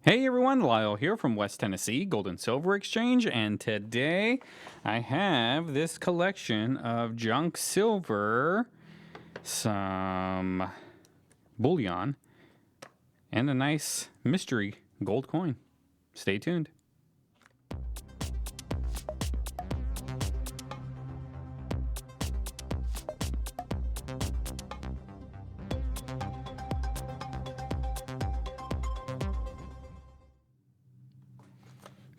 Hey everyone, Lyle here from West Tennessee Gold and Silver Exchange, and today I have this collection of junk silver, some bullion, and a nice mystery gold coin. Stay tuned.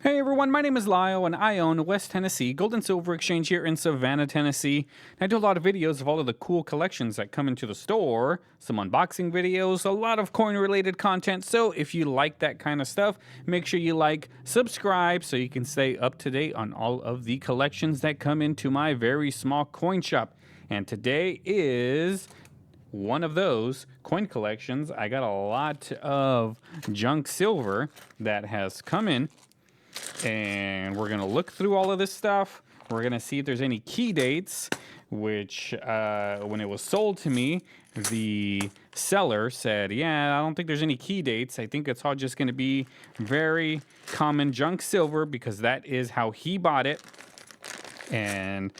Hey everyone, my name is Lyle and I own West Tennessee Gold and Silver Exchange here in Savannah, Tennessee. I do a lot of videos of all of the cool collections that come into the store, some unboxing videos, a lot of coin related content. So if you like that kind of stuff, make sure you like, subscribe so you can stay up to date on all of the collections that come into my very small coin shop. And today is one of those coin collections. I got a lot of junk silver that has come in, and we're gonna look through all of this stuff. We're gonna see if there's any key dates, which when it was sold to me, the seller said, yeah, I don't think there's any key dates. I think it's all just gonna be very common junk silver because that is how he bought it. And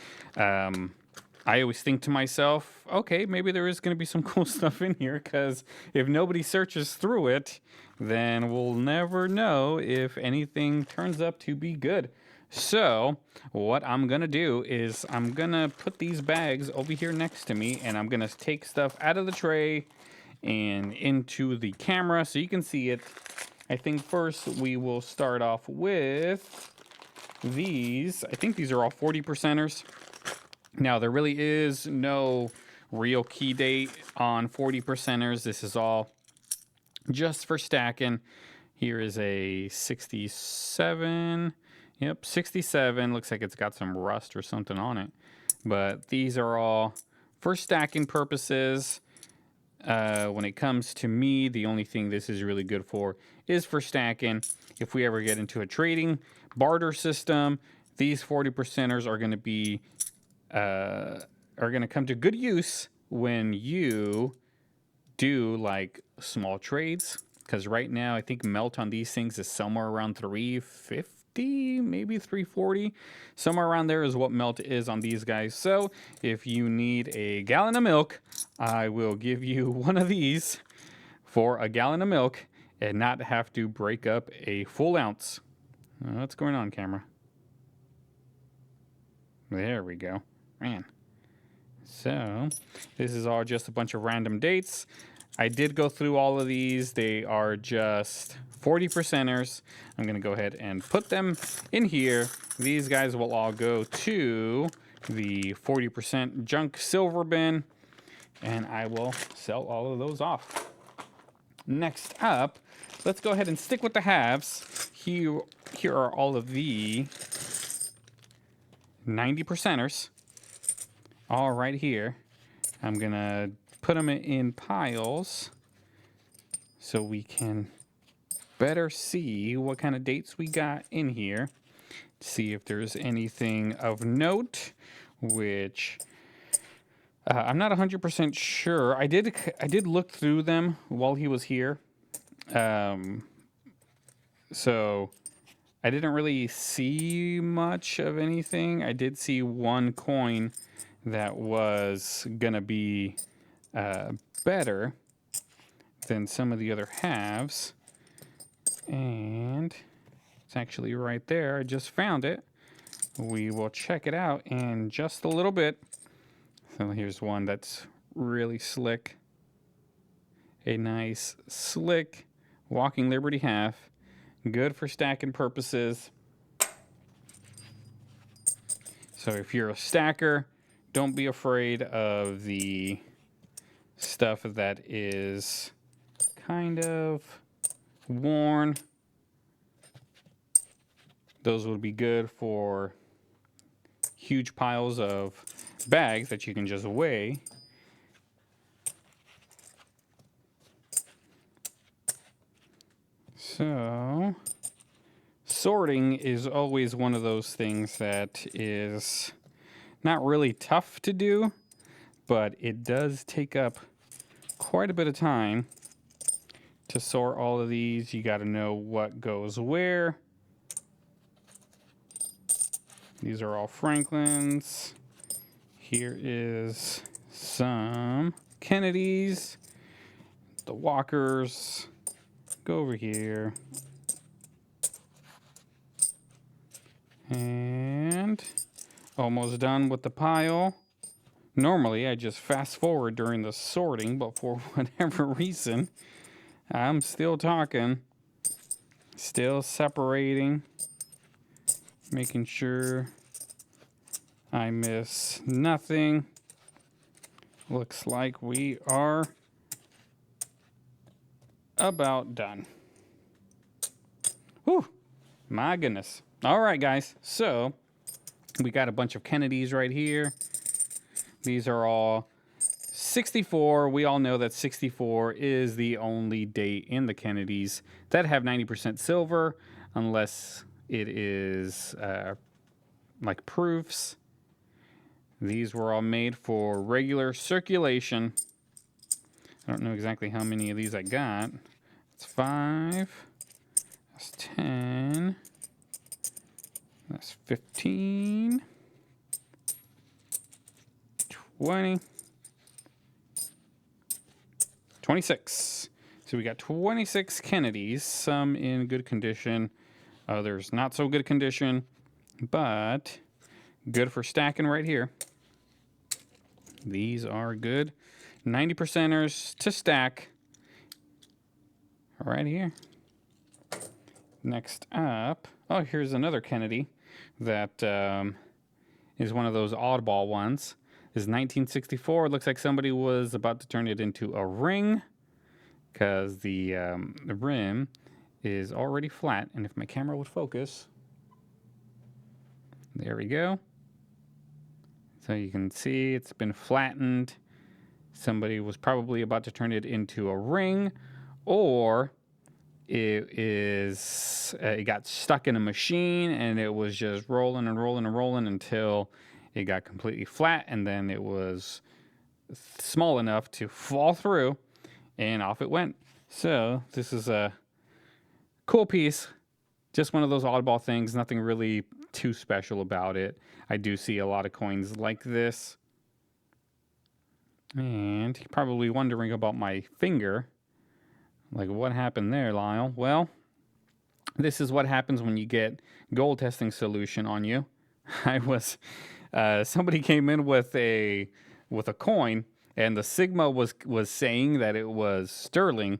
I always think to myself, okay, maybe there is going to be some cool stuff in here, because if nobody searches through it, then we'll never know if anything turns up to be good. So what I'm going to do is I'm going to put these bags over here next to me, and I'm going to take stuff out of the tray and into the camera so you can see it. I think first we will start off with these. I think these are all 40 percenters. Now, there really is no real key date on 40 percenters. This is all just for stacking. Here is a 67. Yep, 67. Looks like it's got some rust or something on it. But these are all for stacking purposes. When it comes to me, the only thing this is really good for is for stacking. If we ever get into a trading barter system, these 40 percenters are going to be come to good use when you do like small trades, because right now I think melt on these things is somewhere around 350, maybe 340. Somewhere around there is what melt is on these guys. So if you need a gallon of milk, I will give you one of these for a gallon of milk and not have to break up a full ounce. What's going on, camera? There we go. Man. So this is all just a bunch of random dates. I did go through all of these. They are just 40 percenters. I'm going to go ahead and put them in here. These guys will all go to the 40% junk silver bin, and I will sell all of those off. Next up, let's go ahead and stick with the halves. Here are all of the 90 percenters. All right here. I'm going to put them in piles so we can better see what kind of dates we got in here. See if there's anything of note, which I'm not 100% sure. I did look through them while he was here. So I didn't really see much of anything. I did see one coin that was gonna be better than some of the other halves, and it's actually right there. I just found it. We will check it out in just a little bit. So here's one that's really slick. A nice slick Walking Liberty half, good for stacking purposes. So if you're a stacker, don't be afraid of the stuff that is kind of worn. Those would be good for huge piles of bags that you can just weigh. So sorting is always one of those things that is not really tough to do, but it does take up quite a bit of time To sort all of these, you got to know what goes where. These are all Franklins. Here is some Kennedys, the Walkers. Go over here. And almost done with the pile. Normally, I just fast forward during the sorting, but for whatever reason, I'm still talking. Still separating. Making sure I miss nothing. Looks like we are about done. Whew, my goodness. All right, guys. So we got a bunch of Kennedys right here. These are all 64. We all know that 64 is the only date in the Kennedys that have 90% silver, unless it is like proofs. These were all made for regular circulation. I don't know exactly how many of these I got. That's 5. That's 10. That's 15. 20. 26. So we got 26 Kennedys, some in good condition, others not so good condition, but good for stacking right here. These are good 90%ers to stack right here. Next up, oh, here's another Kennedy that is one of those oddball ones. This is 1964. It looks like somebody was about to turn it into a ring because the rim is already flat. And if my camera would focus, there we go. So you can see it's been flattened. Somebody was probably about to turn it into a ring, or it got stuck in a machine and it was just rolling and rolling and rolling until it got completely flat, and then it was small enough to fall through, and off it went. So this is a cool piece. Just one of those oddball things. Nothing really too special about it. I do see a lot of coins like this. And you're probably wondering about my finger. Like, what happened there, Lyle? Well, this is what happens when you get gold testing solution on you. Somebody came in with a coin, and the Sigma was saying that it was sterling,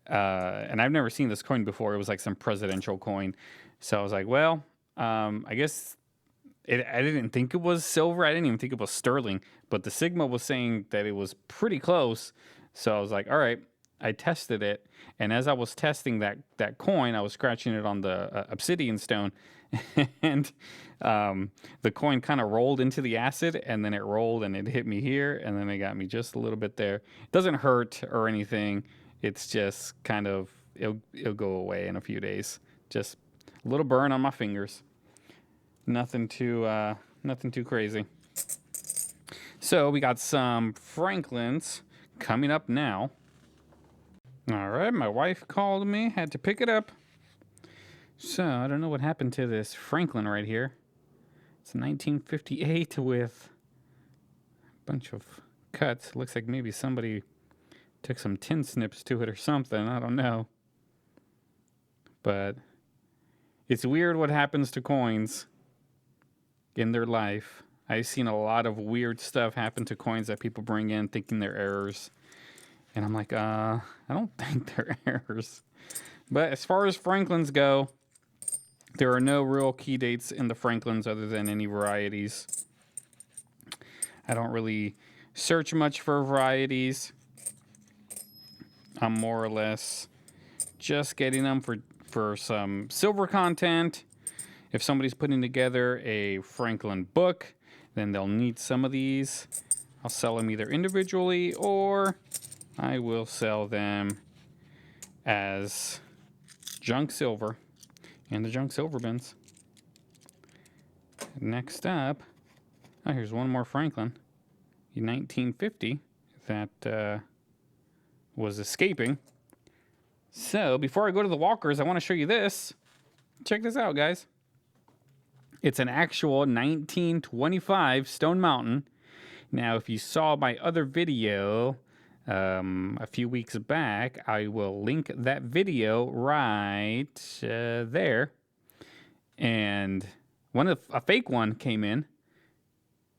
and I've never seen this coin before. It was like some presidential coin, so I was like, well, I guess I didn't think it was silver. I didn't even think it was sterling, but the Sigma was saying that it was pretty close. So I was like, all right. I tested it, and as I was testing that coin, I was scratching it on the obsidian stone, and the coin kind of rolled into the acid, and then it rolled and it hit me here, and then it got me just a little bit there. It doesn't hurt or anything. It's just kind of it'll go away in a few days. Just a little burn on my fingers. Nothing too crazy. So we got some Franklins coming up now. All right, my wife called me, had to pick it up. So I don't know what happened to this Franklin right here. It's 1958 with a bunch of cuts. Looks like maybe somebody took some tin snips to it or something. I don't know. But it's weird what happens to coins in their life. I've seen a lot of weird stuff happen to coins that people bring in thinking they're errors. And I'm like, I don't think they're errors. But as far as Franklins go, there are no real key dates in the Franklins other than any varieties. I don't really search much for varieties. I'm more or less just getting them for some silver content. If somebody's putting together a Franklin book, then they'll need some of these. I'll sell them either individually, or I will sell them as junk silver in the junk silver bins. Next up, oh, here's one more Franklin in 1950 that was escaping. So before I go to the walkers, I want to show you this. Check this out, guys. It's an actual 1925 Stone Mountain. Now, if you saw my other video a few weeks back, I will link that video right there. And a fake one came in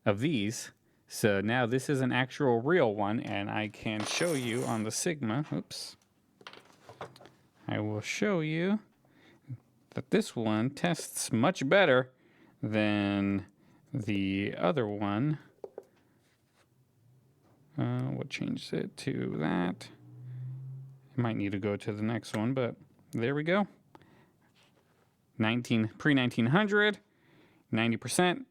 of these. So now this is an actual real one, and I can show you on the Sigma. Oops. I will show you that this one tests much better than the other one. What changed it to that? I might need to go to the next one, but there we go. Pre-1900, 90%,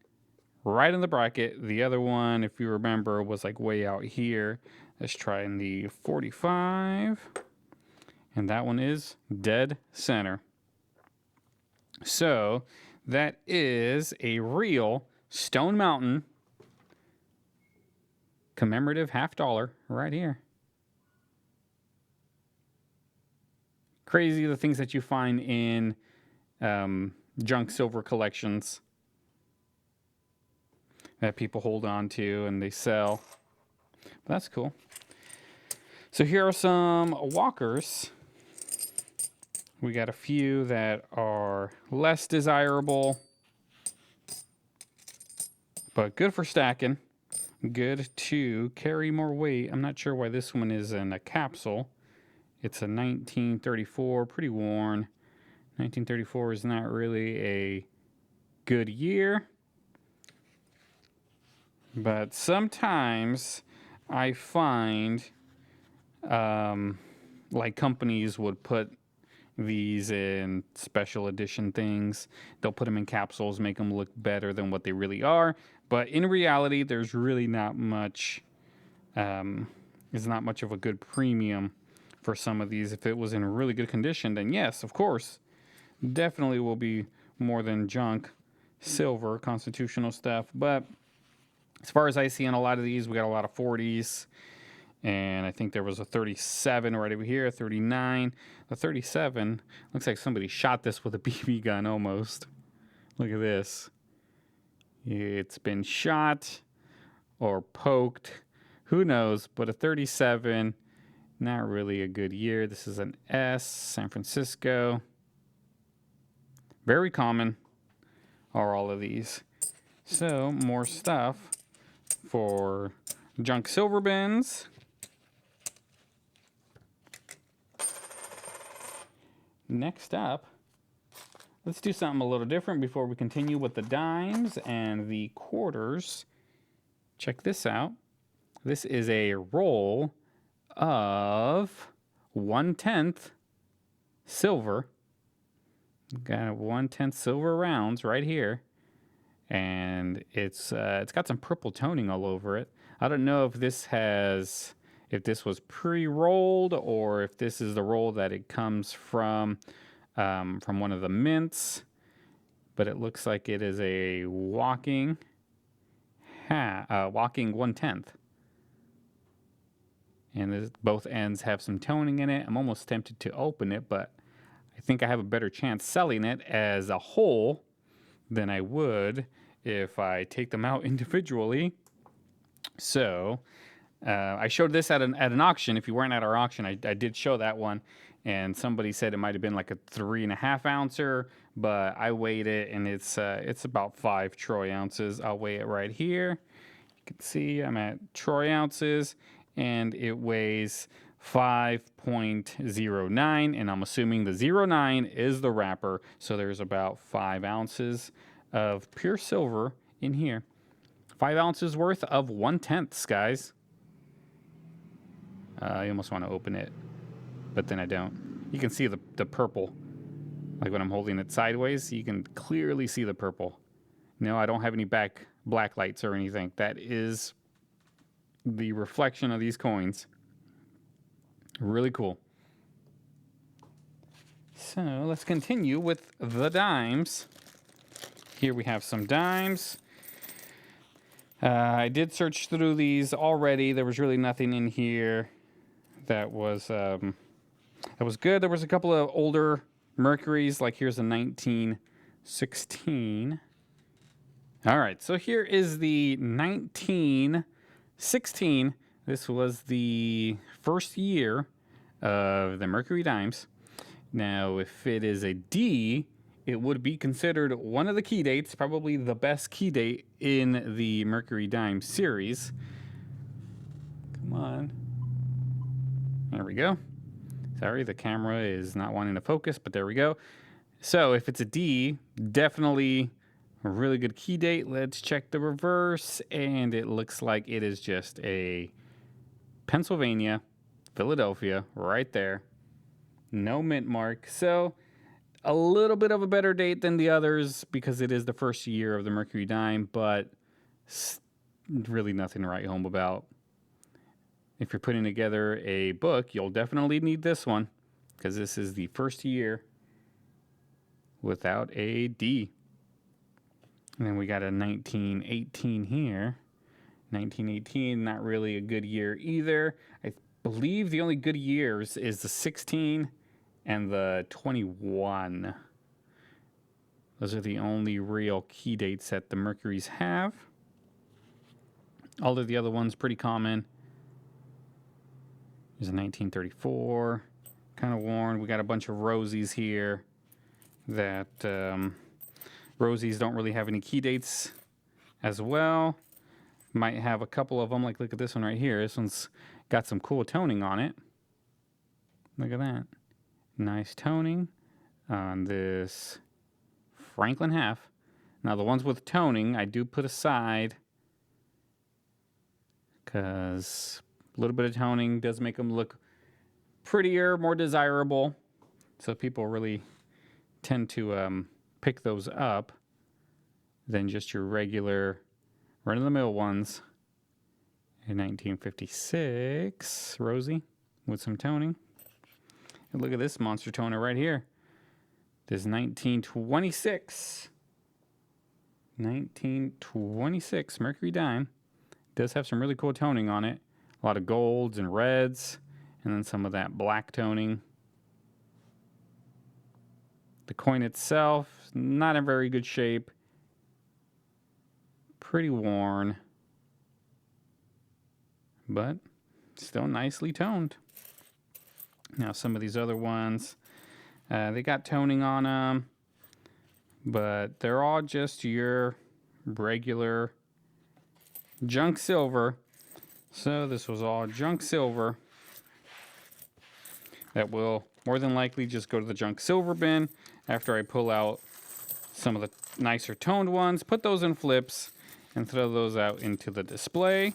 right in the bracket. The other one, if you remember, was like way out here. Let's try in the 45. And that one is dead center. So that is a real Stone Mountain commemorative $50 right here. Crazy the things that you find in junk silver collections that people hold on to and they sell. That's cool. So here are some walkers. We got a few that are less desirable, but good for stacking. Good to carry more weight. I'm not sure why this one is in a capsule. It's a 1934, pretty worn. 1934 is not really a good year. But sometimes I find like companies would put these in special edition things. They'll put them in capsules, make them look better than what they really are. But in reality, there's really not much, it's not much of a good premium for some of these. If it was in really good condition, then yes, of course, definitely will be more than junk silver, constitutional stuff. But as far as I see on a lot of these, we got a lot of 40s. And I think there was a 37 right over here, 39. The 37, looks like somebody shot this with a BB gun almost. Look at this. It's been shot or poked. Who knows? But a 37, not really a good year. This is an S, San Francisco. Very common are all of these. So, more stuff for junk silver bins. Next up, let's do something a little different before we continue with the dimes and the quarters. Check this out. This is a roll of 1/10 silver. Got 1/10 silver rounds right here. And it's got some purple toning all over it. I don't know if this was pre-rolled or if this is the roll that it comes from one of the mints, but it looks like it is a walking 1/10. And both ends have some toning in it. I'm almost tempted to open it, but I think I have a better chance selling it as a whole than I would if I take them out individually. So I showed this at an auction. If you weren't at our auction, I did show that one, and somebody said it might have been like a 3.5 ouncer, but I weighed it, and it's about 5 troy ounces. I'll weigh it right here. You can see I'm at troy ounces, and it weighs 5.09, and I'm assuming the 09 is the wrapper, so there's about 5 ounces of pure silver in here. 5 ounces worth of 1/10, guys. I almost want to open it, but then I don't. You can see the purple. Like when I'm holding it sideways, you can clearly see the purple. No, I don't have any black lights or anything. That is the reflection of these coins. Really cool. So let's continue with the dimes. Here we have some dimes. I did search through these already. There was really nothing in here that was That was good. There was a couple of older Mercuries, like here's a 1916. All right, so here is the 1916. This was the first year of the Mercury dimes. Now, if it is a D, it would be considered one of the key dates, probably the best key date in the Mercury dime series. Come on. There we go. Sorry, the camera is not wanting to focus, but there we go. So if it's a D, definitely a really good key date. Let's check the reverse, and it looks like it is just a Pennsylvania, Philadelphia, right there. No mint mark. So a little bit of a better date than the others because it is the first year of the Mercury dime, but really nothing to write home about. If you're putting together a book, you'll definitely need this one because this is the first year without a D. And then we got a 1918 here. 1918, not really a good year either. I believe the only good years is the 16 and the 21. Those are the only real key dates that the Mercuries have. All of the other ones pretty common. There's a 1934, kind of worn. We got a bunch of Rosies here that Rosies don't really have any key dates as well. Might have a couple of them, like look at this one right here. This one's got some cool toning on it. Look at that. Nice toning on this Franklin half. Now the ones with toning I do put aside because a little bit of toning does make them look prettier, more desirable. So people really tend to pick those up than just your regular run-of-the-mill ones. In 1956, Rosie with some toning. And look at this monster toner right here. This is 1926. 1926 Mercury dime. Does have some really cool toning on it. A lot of golds and reds, and then some of that black toning. The coin itself, not in very good shape. Pretty worn, but still nicely toned. Now some of these other ones, they got toning on them, but they're all just your regular junk silver. So this was all junk silver that will more than likely just go to the junk silver bin after I pull out some of the nicer toned ones, put those in flips, and throw those out into the display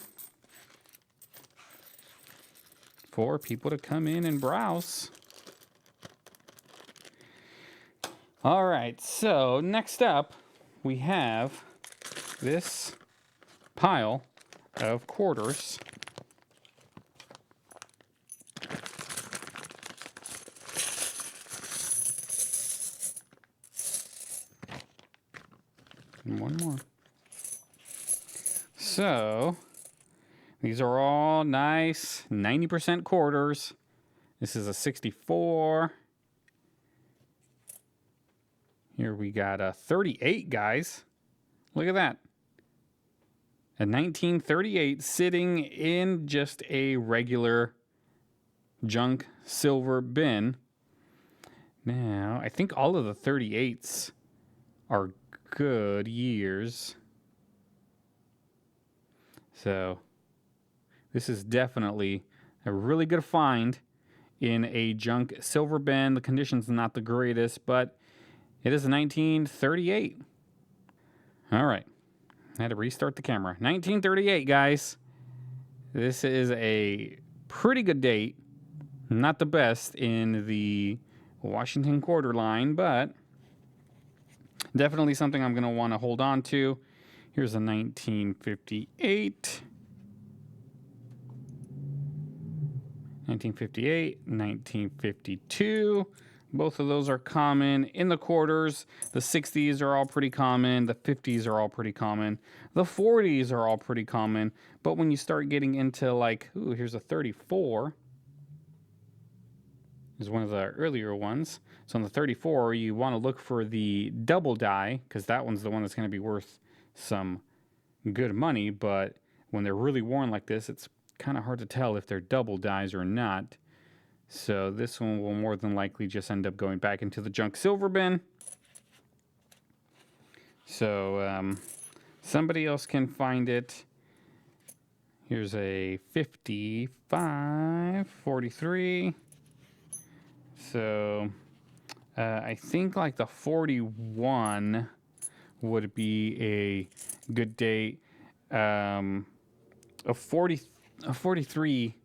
for people to come in and browse. All right, so next up we have this pile of quarters. And one more. So these are all nice 90% quarters. This is a 64. Here we got a 38, guys. Look at that. A 1938 sitting in just a regular junk silver bin. Now, I think all of the 38s are good years. So, this is definitely a really good find in a junk silver bin. The condition's not the greatest, but it is a 1938. All right. I had to restart the camera. 1938, guys. This is a pretty good date. Not the best in the Washington quarter line, but definitely something I'm going to want to hold on to. Here's a 1958. 1958, 1952. Both of those are common in the quarters. The 60s are all pretty common. The 50s are all pretty common. The 40s are all pretty common. But when you start getting into like, ooh, here's a 34. is one of the earlier ones. So on the 34, you want to look for the double die, because that one's the one that's going to be worth some good money. But when they're really worn like this, it's kind of hard to tell if they're double dies or not. So this one will more than likely just end up going back into the junk silver bin. So somebody else can find it. Here's a 55, 43. So I think like the 41 would be a good date. A 43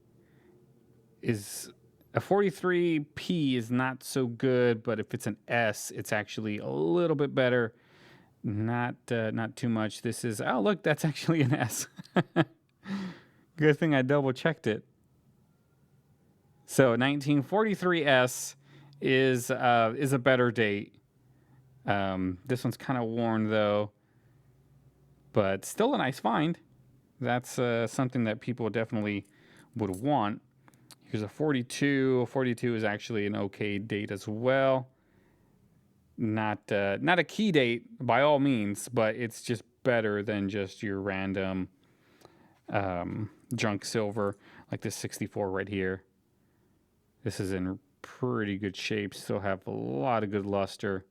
is... A 43P is not so good, but if it's an S, it's actually a little bit better. Not too much. This is... Oh, look, that's actually an S. Good thing I double checked it. So 1943S is a better date. This one's kind of worn though, but still a nice find. That's something that people definitely would want. Here's a 42. A 42 is actually an okay date as well. Not a key date by all means, but it's just better than just your random junk silver like this 64 right here. This is in pretty good shape. Still have a lot of good luster,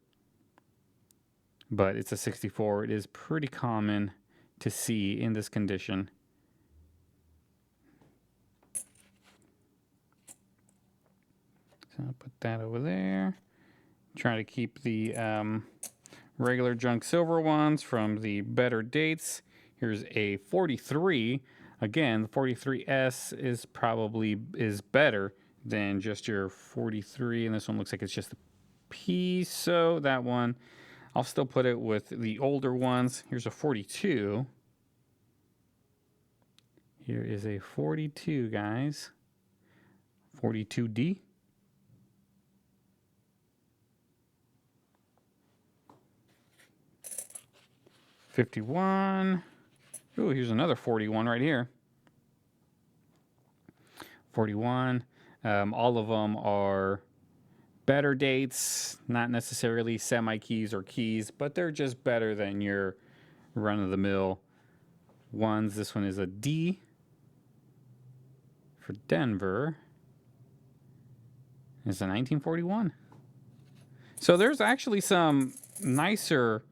but it's a 64. It is pretty common to see in this condition. So I'll put that over there. Try to keep the regular junk silver ones from the better dates. Here's a 43. Again, the 43S is better than just your 43, and this one looks like it's just a P, so that one, I'll still put it with the older ones. Here's a 42. Here is a 42, guys. 42D. $51. Ooh, here's another 41 right here. 41. All of them are better dates, not necessarily semi-keys or keys, but they're just better than your run-of-the-mill ones. This one is a D for Denver. It's a 1941. So there's actually some nicer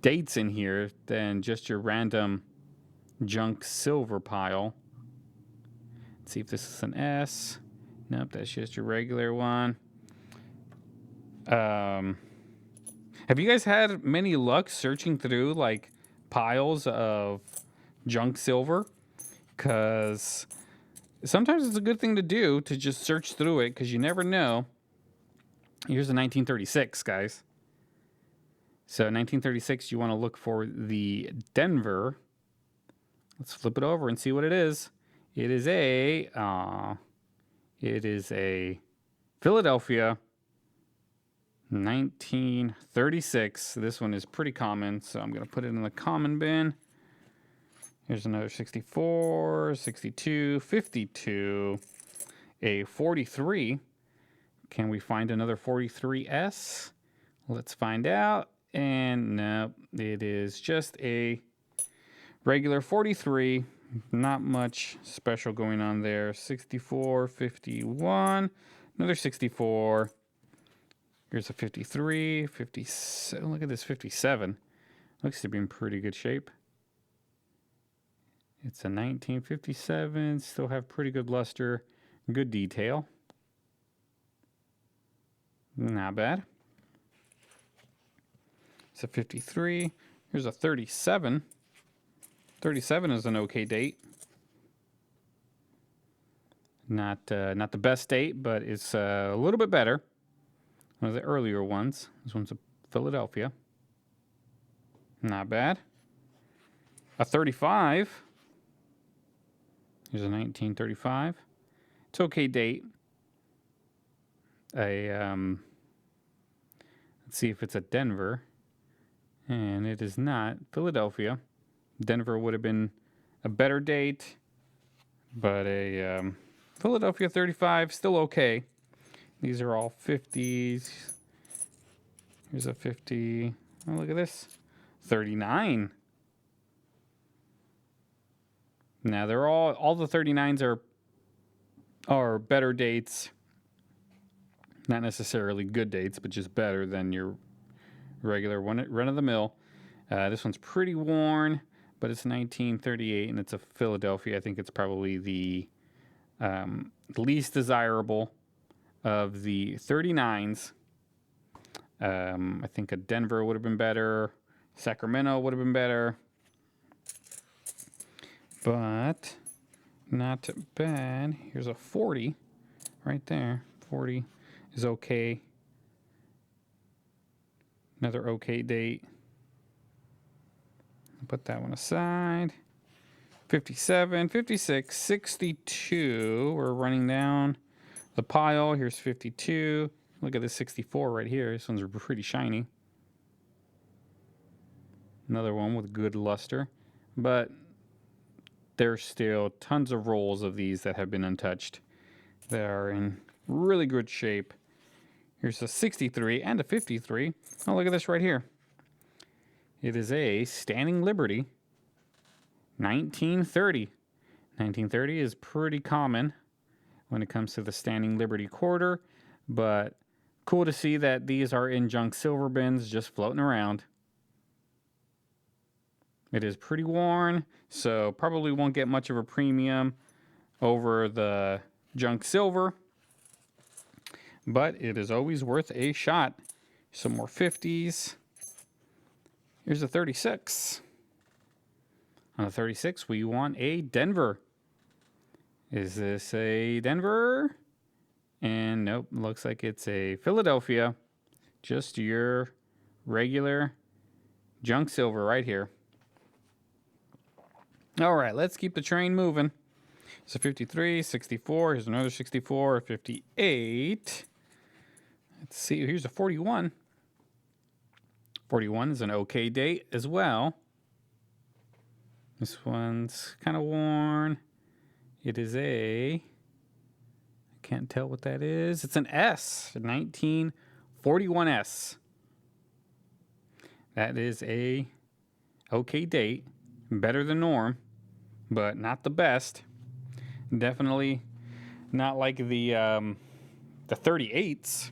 dates in here than just your random junk silver pile. Let's see if this is an S. Nope, that's just your regular one. Have you guys had many luck searching through like piles of junk silver? Because sometimes it's a good thing to do to just search through it, because you never know. Here's a 1936, guys. So 1936, you want to look for the Denver. Let's flip it over and see what it is. It is a Philadelphia 1936. This one is pretty common, so I'm going to put it in the common bin. Here's another 64, 62, 52, a 43. Can we find another 43S? Let's find out. And no, it is just a regular 43. Not much special going on there. 64, 51, another 64. Here's a 53, 57. Look at this 57. Looks to be in pretty good shape. It's a 1957. Still have pretty good luster, good detail. Not bad. It's a 53. Here's a 37. 37 is an okay date. Not the best date, but it's a little bit better. One of the earlier ones. This one's a Philadelphia. Not bad. A 35. Here's a 1935. It's okay date. Let's see if it's a Denver. And it is not. Philadelphia. Denver would have been a better date, but a Philadelphia 35, still okay. These are all 50s. Here's a 50. Oh, look at this. 39. Now they're all the 39s are better dates. Not necessarily good dates, but just better than your regular one, run of the mill. This one's pretty worn, but it's 1938 and it's a Philadelphia. I think it's probably the least desirable of the 39s. I think a Denver would have been better. Sacramento would have been better. But not bad. Here's a 40 right there. 40 is okay. Another okay date. Put that one aside. 57, 56, 62. We're running down the pile. Here's 52. Look at this 64 right here. This one's pretty shiny. Another one with good luster. But there's still tons of rolls of these that have been untouched. They are in really good shape. Here's a 63 and a 53. Oh, look at this right here. It is a Standing Liberty 1930. 1930 is pretty common when it comes to the Standing Liberty quarter, but cool to see that these are in junk silver bins just floating around. It is pretty worn, so probably won't get much of a premium over the junk silver, but it is always worth a shot. Some more 50s. Here's a 36. On a 36, we want a Denver. Is this a Denver? And nope, looks like it's a Philadelphia. Just your regular junk silver right here. All right, let's keep the train moving. It's a 53, 64. Here's another 64, 58. Let's see, here's a 41. 41 is an okay date as well. This one's kind of worn. It is I can't tell what that is. It's an S, a 1941S. That is a okay date. Better than norm, but not the best. Definitely not like the 38s.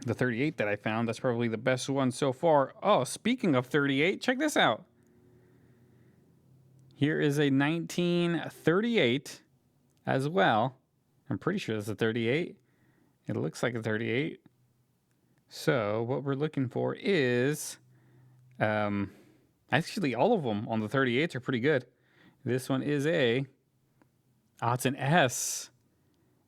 The 38 that I found, that's probably the best one so far. Oh, speaking of 38, check this out. Here is a 1938 as well. I'm pretty sure it's a 38. It looks like a 38. So what we're looking for is, actually all of them on the 38s are pretty good. This one is it's an S.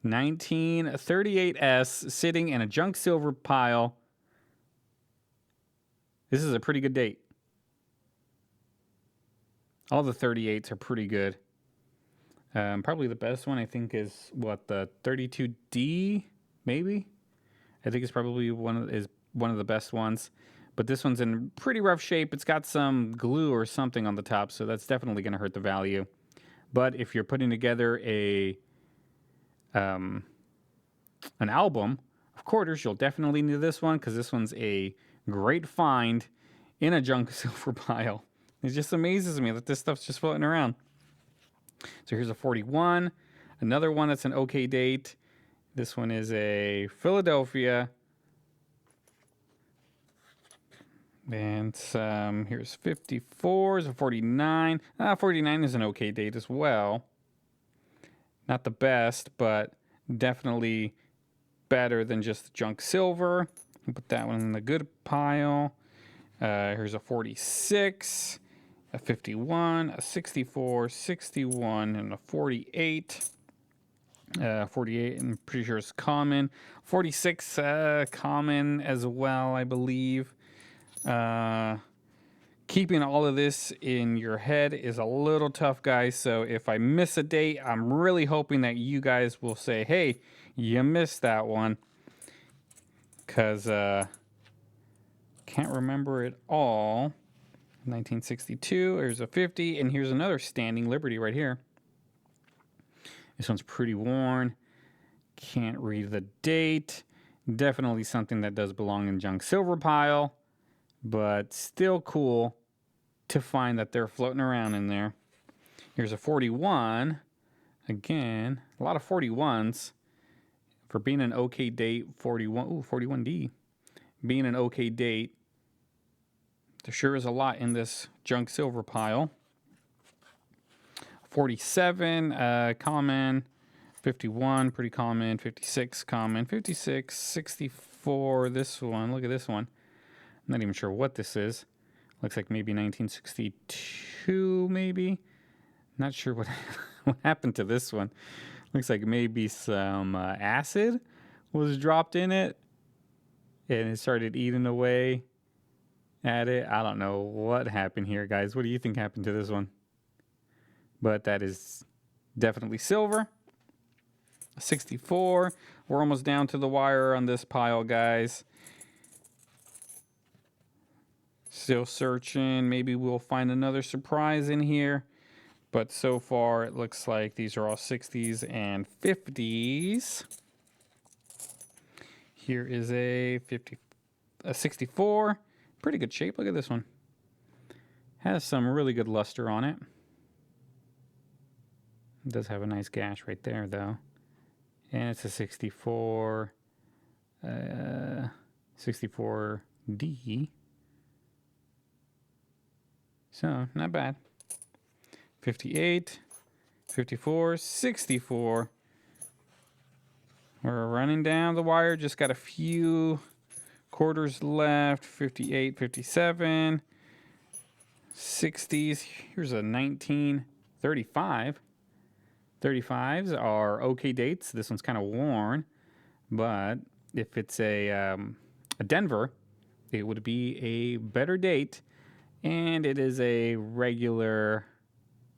1938S sitting in a junk silver pile. This is a pretty good date. All the 38s are pretty good. Probably the best one I think is what, the 32D maybe? I think it's probably one of the best ones. But this one's in pretty rough shape. It's got some glue or something on the top, so that's definitely going to hurt the value. But if you're putting together an album of quarters, you'll definitely need this one because this one's a great find in a junk silver pile. It just amazes me that this stuff's just floating around. So here's a 41. Another one that's an okay date. This one is a Philadelphia. And here's 54, a 49. 49 is an okay date as well. Not the best, but definitely better than just junk silver. I'll put that one in the good pile. Here's a 46, a 51, a 64, 61, and a 48. 48, I'm pretty sure it's common. 46, common as well, I believe. Keeping all of this in your head is a little tough, guys. So if I miss a date, I'm really hoping that you guys will say, hey, you missed that one. Because can't remember it all. 1962, here's a 50, and here's another Standing Liberty right here. This one's pretty worn. Can't read the date. Definitely something that does belong in junk silver pile, but still cool to find that they're floating around in there. Here's a 41. Again, a lot of 41s. For being an okay date, 41. Ooh, 41D. Being an okay date, there sure is a lot in this junk silver pile. 47, common. 51, pretty common. 56, common. 56, 64, this one. Look at this one. I'm not even sure what this is. Looks like maybe 1962, maybe. Not sure what, what happened to this one. Looks like maybe some acid was dropped in it. And it started eating away at it. I don't know what happened here, guys. What do you think happened to this one? But that is definitely silver. 64. We're almost down to the wire on this pile, guys. Still searching. Maybe we'll find another surprise in here. But so far, it looks like these are all 60s and 50s. Here is a 64. Pretty good shape. Look at this one. Has some really good luster on it. It does have a nice gash right there, though. And it's a 64, 64D. So, not bad. 58, 54, 64. We're running down the wire. Just got a few quarters left. 58, 57, 60s. Here's a 1935. 35s are okay dates. This one's kind of worn, but if it's a Denver, it would be a better date, and it is a regular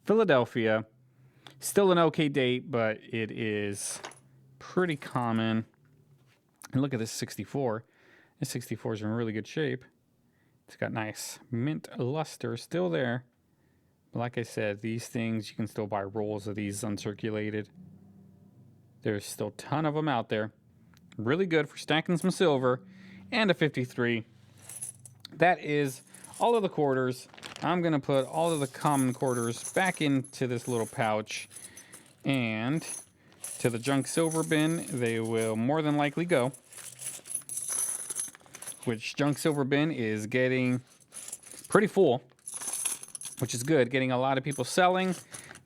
Philadelphia. Still an okay date, but it is pretty common. And look at this 64. This 64 is in really good shape. It's got nice mint luster still there. But like I said, these things, you can still buy rolls of these uncirculated. There's still a ton of them out there. Really good for stacking some silver. And a 53. That is all of the quarters. I'm going to put all of the common quarters back into this little pouch. And to the junk silver bin, they will more than likely go. Which junk silver bin is getting pretty full, which is good. Getting a lot of people selling.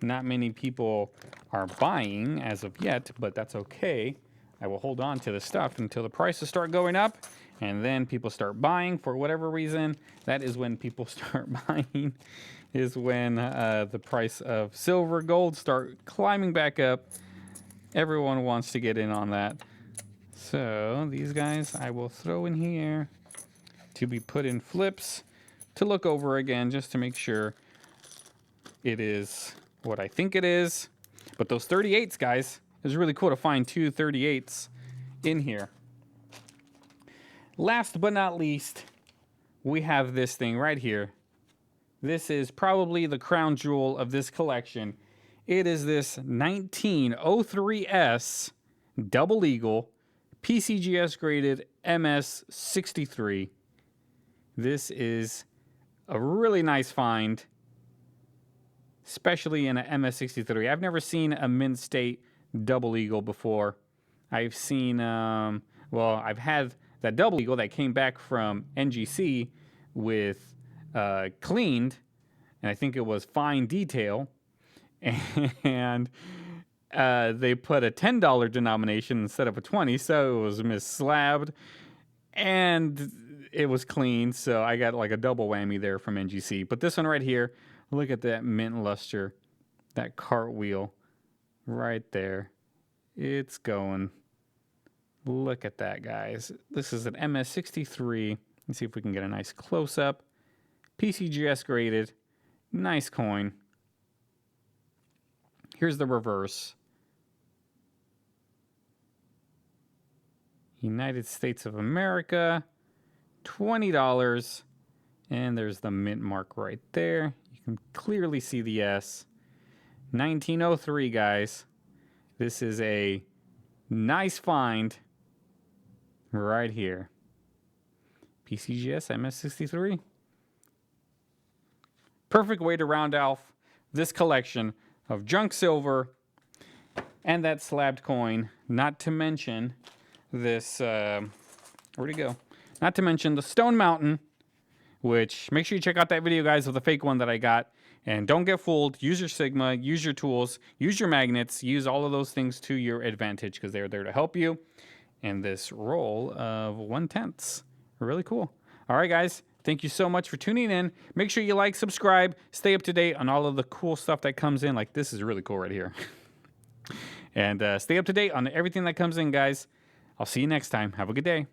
Not many people are buying as of yet, but that's okay. I will hold on to the stuff until the prices start going up, and then people start buying for whatever reason. That is when people start buying, is when the price of silver, gold start climbing back up. Everyone wants to get in on that. So these guys I will throw in here to be put in flips to look over again, just to make sure it is what I think it is. But those 38s, guys, it was really cool to find two 38s in here. Last but not least, we have this thing right here. This is probably the crown jewel of this collection. It is this 1903S Double Eagle PCGS graded MS63. This is a really nice find, especially in an MS63. I've never seen a mint state Double Eagle before. I've seen, I've had that Double Eagle that came back from NGC with cleaned, and I think it was fine detail, and they put a $10 denomination instead of a 20, so it was misslabbed, and it was clean, so I got like a double whammy there from NGC. But this one right here, look at that mint luster, that cartwheel right there. It's going. Look at that, guys. This is an MS63. Let's see if we can get a nice close-up. PCGS graded. Nice coin. Here's the reverse. United States of America. $20. And there's the mint mark right there. You can clearly see the S. 1903, guys. This is a nice find right here. PCGS MS63. Perfect way to round off this collection of junk silver and that slabbed coin. Not to mention this, where'd it go? Not to mention the Stone Mountain, which make sure you check out that video, guys, of the fake one that I got. And don't get fooled. Use your Sigma, use your tools, use your magnets, use all of those things to your advantage because they're there to help you. And this roll of 1/10. Really cool. All right, guys. Thank you so much for tuning in. Make sure you like, subscribe, stay up to date on all of the cool stuff that comes in. Like this is really cool right here. And stay up to date on everything that comes in, guys. I'll see you next time. Have a good day.